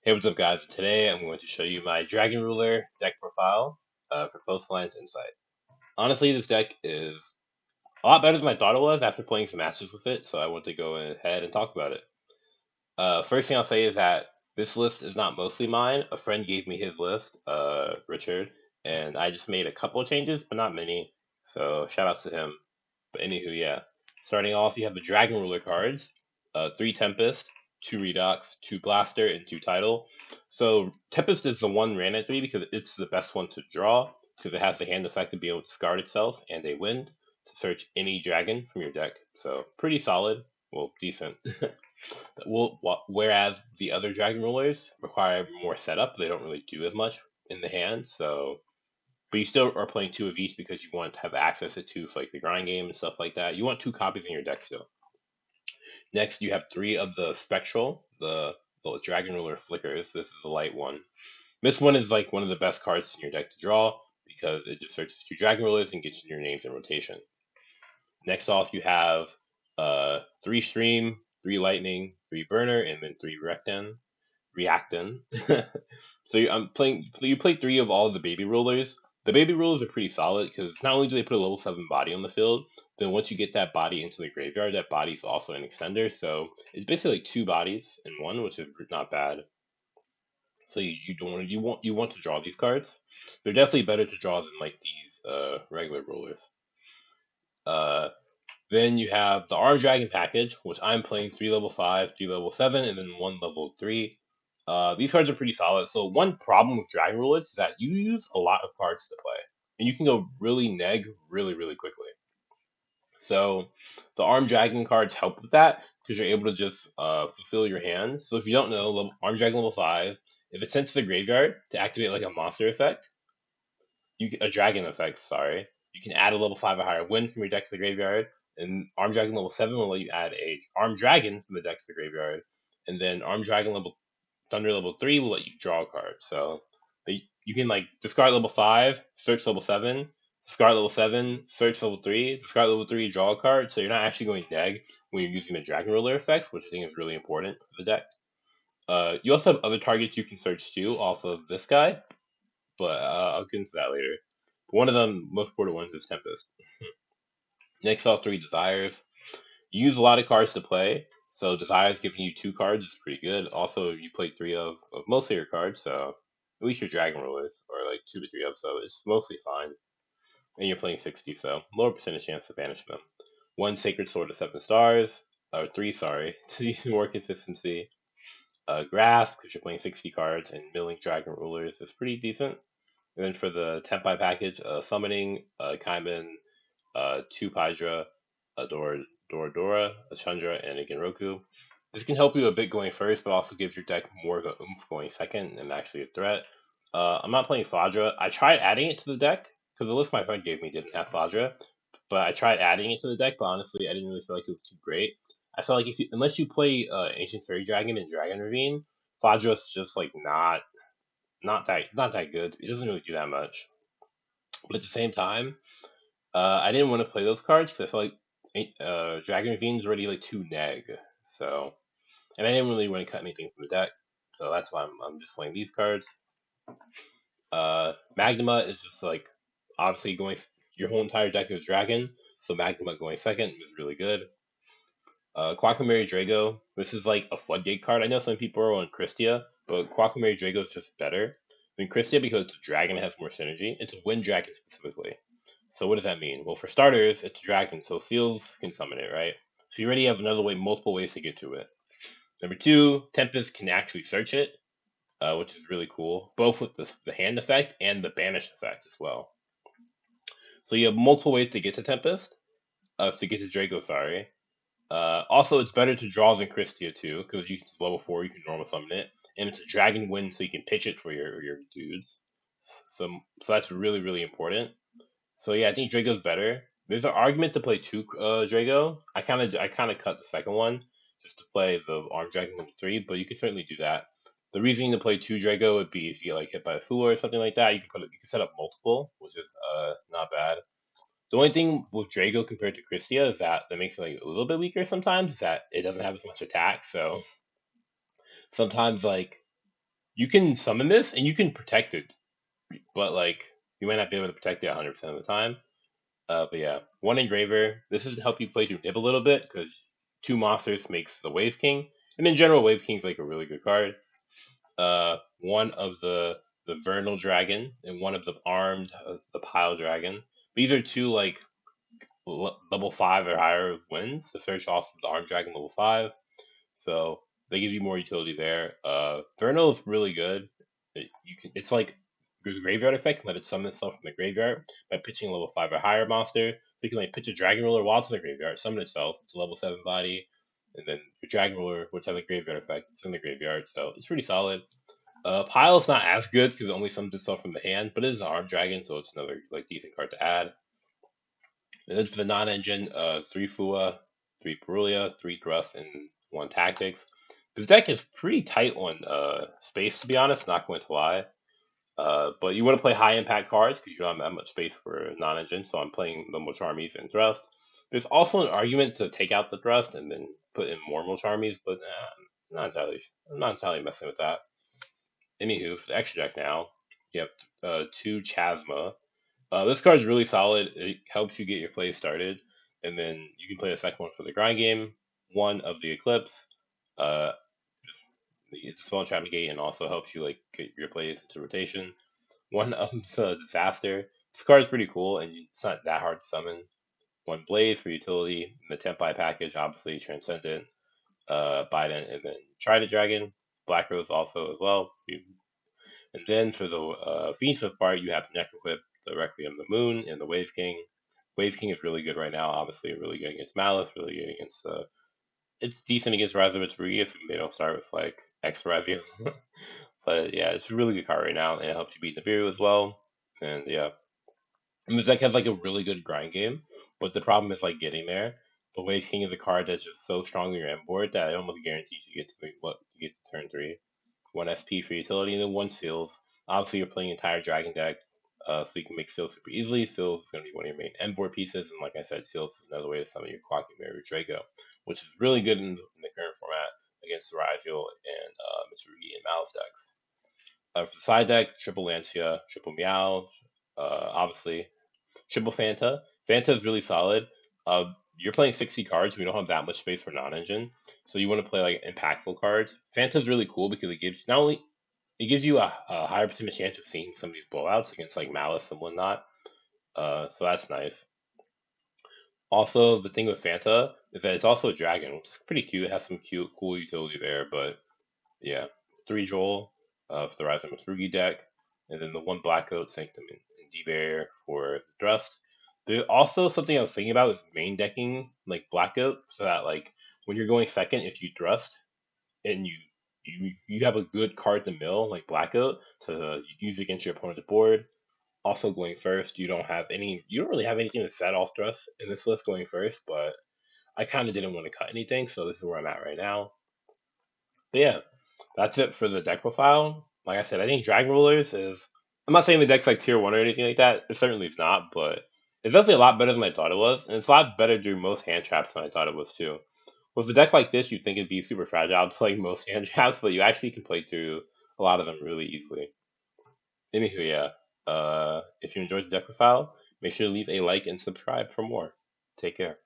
Hey, what's up, guys? Today I'm going to show you my Dragon Ruler deck profile for Aliance Insight. Honestly, this deck is a lot better than I thought it was after playing some matches with it, so I want to go ahead and talk about it. First thing I'll say is that this list is not mostly mine. A friend gave me his list, Richard, and I just made a couple of changes, but not many. So shout out to him. But anywho, yeah. Starting off, you have the Dragon Ruler cards, 3 Tempest, 2 Redox, 2 Blaster, and 2 Tidal. So Tempest is the one ran at 3 because it's the best one to draw, because it has the hand effect to be able to discard itself and a wind to search any dragon from your deck. So pretty solid, well, decent. Whereas the other Dragon Rulers require more setup, they don't really do as much in the hand. So, but you still are playing 2 of each because you want to have access to 2 for like the grind game and stuff like that. You want 2 copies in your deck still. Next, you have 3 of the Spectral, the Dragon Ruler Flickers. This is the light one. This one is like one of the best cards in your deck to draw because it just searches 2 Dragon Rulers and gets your names in rotation. Next off, you have 3 Stream, 3 Lightning, 3 Burner, and then 3 Reactin. So I'm playing. So you play 3 of all the baby rollers. The baby rollers are pretty solid because not only do they put a level 7 body on the field, then once you get that body into the graveyard, that body is also an extender. So it's basically like 2 bodies in one, which is not bad. So you don't want you want to draw these cards. They're definitely better to draw than like these regular rollers. Uh, Then you have the Arm Dragon package, which I'm playing 3 level 5, 3 level 7, and then 1 level 3. These cards are pretty solid. So one problem with Dragon Rulers is that you use a lot of cards to play, and you can go really neg really quickly. So the Arm Dragon cards help with that because you're able to just fulfill your hand. So if you don't know, Arm Dragon level 5, if it's sent to the graveyard to activate like a monster effect, a dragon effect, sorry. You can add a level 5 or higher win from your deck to the graveyard, and Arm Dragon level 7 will let you add a Arm Dragon from the deck to the graveyard, and then Arm Dragon level Thunder level 3 will let you draw a card. So you can like discard level 5, search level 7, discard level 7, search level 3, discard level 3, draw a card. So you're not actually going neg when you're using the Dragon Ruler effect, which I think is really important for the deck. You also have other targets you can search too off of this guy, but I'll get into that later. One of the most important ones is Tempest. Next off, 3 Desires. You use a lot of cards to play, so Desires giving you 2 cards is pretty good. Also, you play 3 of most of your cards, so at least your Dragon Rulers, or like 2 to 3 of, so it's mostly fine. And you're playing 60, so lower percentage chance to banish them. 1 Sacred Sword of 7 stars, or 3, sorry, to use more consistency. Grasp, because you're playing 60 cards, and Milling Dragon Rulers is pretty decent. And then for the Tempai package, Summoning, Kaiman, 2 Pydra, a Dora, a Chandra, and a Genroku. This can help you a bit going first, but also gives your deck more of an oomph going second and actually a threat. I'm not playing Fadra. I tried adding it to the deck, because the list my friend gave me didn't have Fadra, but I tried adding it to the deck, but honestly, I didn't really feel like it was too great. I felt like unless you play Ancient Fairy Dragon and Dragon Ravine, Fadra's just like not that good. It doesn't really do that much. But at the same time, I didn't want to play those cards because I feel like Dragon Ravine's already like 2 neg. So, and I didn't really want to cut anything from the deck. So that's why I'm just playing these cards. Magma is just like obviously going. Your whole entire deck is Dragon, so Magma going second is really good. Quackamary Drago. This is like a floodgate card. I know some people are on Christia, but Quackamary Drago is just better than Christia because it's a dragon that has more synergy. It's a wind dragon specifically. So what does that mean? Well, for starters, it's a dragon, so seals can summon it, right? So you already have multiple ways to get to it. Number 2, Tempest can actually search it, which is really cool, both with the hand effect and the banish effect as well. So you have multiple ways to get to Tempest, to get to Draco, sorry. Also, it's better to draw than Christia too, because you can level 4, you can normal summon it, and it's a dragon wind, so you can pitch it for your dudes. So that's really important. So yeah, I think Drago's better. There's an argument to play 2 Drago. I kind of cut the second one just to play the Arm Dragon number 3, but you can certainly do that. The reason to play 2 Drago would be if you get like hit by a fool or something like that. You can set up multiple, which is not bad. The only thing with Drago compared to Christia is that makes it like a little bit weaker sometimes. Is that it doesn't have as much attack, so sometimes like You can summon this and you can protect it, but like you might not be able to protect it 100% of the time. But yeah, one engraver. This is to help you play through Nib a little bit because two monsters makes the Wave King, and in general, Wave King's like a really good card. One of the Vernal Dragon and one of the Armed the Pile Dragon. These are two like level 5 or higher wins. The search off of the Armed Dragon level 5, so they give you more utility there. Vernal is really good. It's like the graveyard effect, let it summon itself from the graveyard by pitching a level 5 or higher monster. So you can like pitch a Dragon Ruler while it's in the graveyard, summon itself. It's a level 7 body, and then your Dragon Ruler, which has a graveyard effect, it's in the graveyard, so it's pretty solid. Pile's not as good because it only summons itself from the hand, but it is an Armed Dragon, so it's another like decent card to add. And then for the non-engine, 3 Fua, 3 Perulia, 3 Gruff, and 1 Tactics. This deck is pretty tight on space, to be honest, not going to lie. But you want to play high impact cards because you don't have that much space for non-engine, so I'm playing the Molcharmies and Thrust. There's also an argument to take out the Thrust and then put in more Molcharmies, but I'm not entirely messing with that. Anywho, for the extra deck now, you have 2 Chasma. This card is really solid. It helps you get your play started, and then you can play the second one for the grind game. One of the Eclipse. Uh, it's a spell trap negate and also helps you like get your plays into rotation. One of the Disaster. This card is pretty cool, and it's not that hard to summon. One Blaze for utility. The Tempai package, obviously Transcendent, Biden, and then Trident Dragon. Black Rose also as well. And then for the offensive part, you have Necroquip, the Requiem of the Moon, and the Wave King. Wave King is really good right now, obviously, really good against Malice, really good against. It's decent against Razovich Rugi if they don't start with like X Razio. But yeah, it's a really good card right now, and it helps you beat Nibiru as well. And yeah, and this deck has like a really good grind game, but the problem is like getting there. The Wave King is a card that's just so strong in your end board that it almost guarantees you get to turn 3. 1 SP for utility, and then 1 Seals. Obviously, you're playing entire Dragon deck, so you can make Seals super easily. Seals is going to be one of your main end board pieces, and like I said, Seals is another way to summon your Quacky Mary Draco, which is really good in the current format against Ryziel and Mitsurugi and Malice decks. For the side deck, triple Lancia, triple Meow, obviously, triple Fanta. Fanta is really solid. You're playing 60 cards. We don't have that much space for non-engine, so you want to play like impactful cards. Fanta is really cool because it gives not only it gives you a higher percentage chance of seeing some of these blowouts against like Malice and whatnot. So that's nice. Also, the thing with Fanta is that it's also a dragon, which is pretty cute. It has some cute, cool utility there. But yeah, 3 Joel for the Rise of Masurugi deck, and then the 1 Black Oat Sanctum and D-Bear for the Thrust. There's also something I was thinking about with main decking like Black Oat, so that like when you're going second, if you Thrust, and you have a good card to mill like Blackout to use against your opponent's board. Also going first, you don't really have anything to set off thrust in this list going first, but I kind of didn't want to cut anything, so this is where I'm at right now. But yeah, that's it for the deck profile. Like I said, I think Dragon Rulers is. I'm not saying the deck's like tier 1 or anything like that. It certainly is not, but it's definitely a lot better than I thought it was, and it's a lot better through most hand traps than I thought it was too. With a deck like this, you'd think it'd be super fragile to play most hand traps, but you actually can play through a lot of them really easily. Anywho, yeah. If you enjoyed the deck profile, make sure to leave a like and subscribe for more. Take care.